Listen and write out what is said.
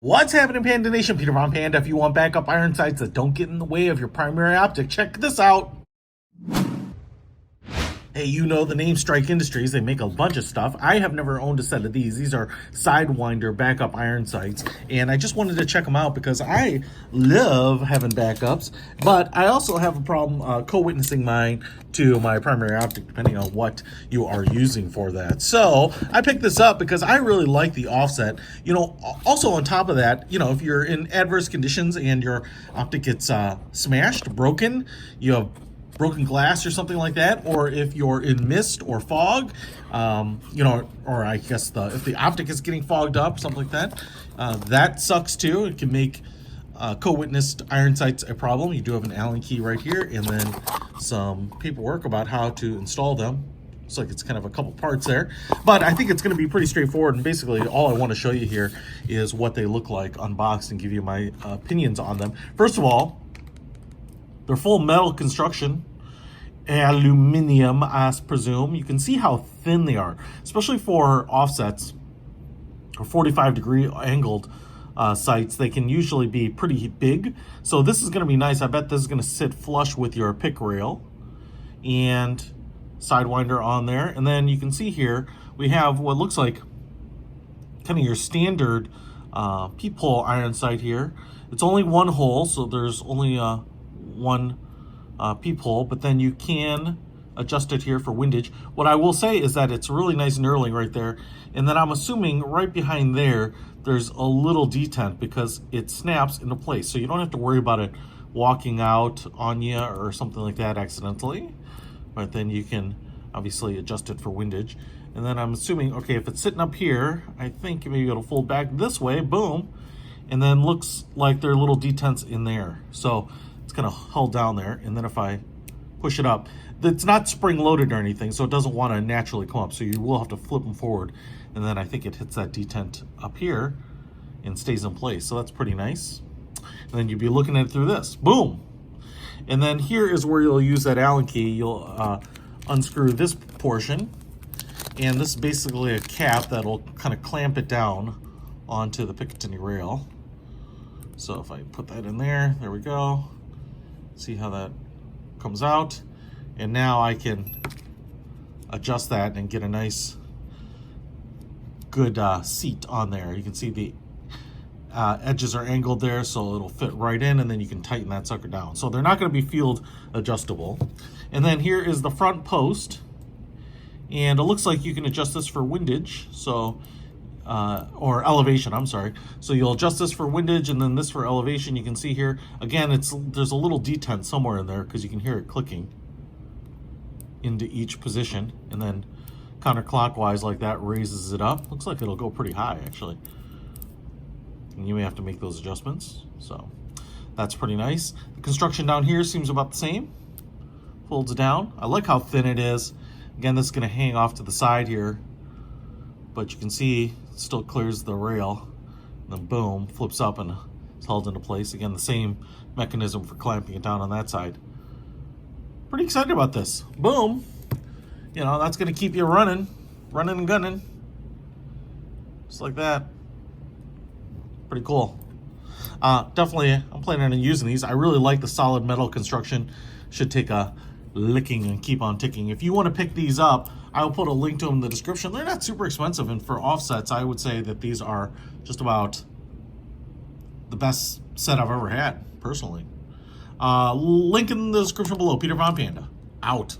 What's happening, Panda Nation? Peter Von Panda. If you want backup iron sights that don't get in the way of your primary optic, check this out. Hey, you know the name Strike Industries. They make a bunch of stuff. I have never owned a set of these. These are Sidewinder backup iron sights, and I just wanted to check them out because I love having backups, but I also have a problem co-witnessing mine to my primary optic, depending on what you are using for that. So I picked this up because I really like the offset. You know, also on top of that, you know, if you're in adverse conditions and your optic gets smashed, broken, you have broken glass or something like that, or if you're in mist or fog, you know, or I guess if the optic is getting fogged up, something like that, that sucks too. It can make co-witnessed iron sights a problem. You do have an Allen key right here, and then some paperwork about how to install them. Looks like it's kind of a couple parts there, but I think it's going to be pretty straightforward. And basically, all I want to show you here is what they look like unboxed and give you my opinions on them. First of all, they're full metal construction, aluminum, I presume. You can see how thin they are, especially for offsets or 45-degree angled sights. They can usually be pretty big. So this is going to be nice. I bet this is going to sit flush with your pick rail and Sidewinder on there. And then you can see here we have what looks like kind of your standard peephole iron sight here. It's only one hole, so there's only one peephole, but then you can adjust it here for windage. What I will say is that it's really nice knurling right there, and then I'm assuming right behind there there's a little detent because it snaps into place, so you don't have to worry about it walking out on you or something like that accidentally. But then you can obviously adjust it for windage. And then I'm assuming, okay, if it's sitting up here, I think maybe it'll fold back this way, boom, and then looks like there are little detents in there. So it's kind of held down there, and then if I push it up, it's not spring loaded or anything, so it doesn't want to naturally come up, so you will have to flip them forward, and then I think it hits that detent up here and stays in place. So that's pretty nice. And then you'd be looking at it through this, boom. And then here is where you'll use that Allen key. You'll unscrew this portion, and this is basically a cap that'll kind of clamp it down onto the Picatinny rail. So if I put that in there, there we go. See how that comes out, and now I can adjust that and get a nice good seat on there. You can see the edges are angled there, so it'll fit right in, and then you can tighten that sucker down. So they're not going to be field adjustable. And then here is the front post, and it looks like you can adjust this for windage, so or elevation, I'm sorry. So you'll adjust this for windage and then this for elevation. You can see here, again, there's a little detent somewhere in there because you can hear it clicking into each position, and then counterclockwise like that raises it up. Looks like it'll go pretty high actually. And you may have to make those adjustments. So that's pretty nice. The construction down here seems about the same. Folds down. I like how thin it is. Again, this is going to hang off to the side here, but you can see it still clears the rail, and then boom, flips up and it's held into place. Again, the same mechanism for clamping it down on that side. Pretty excited about this. Boom. You know, that's going to keep you running and gunning. Just like that. Pretty cool. Definitely, I'm planning on using these. I really like the solid metal construction. Should take a licking and keep on ticking. If you want to pick these up, I'll put a link to them in the description. They're not super expensive, and for offsets, I would say that these are just about the best set I've ever had, personally. Link in the description below. Peter Von Panda, out.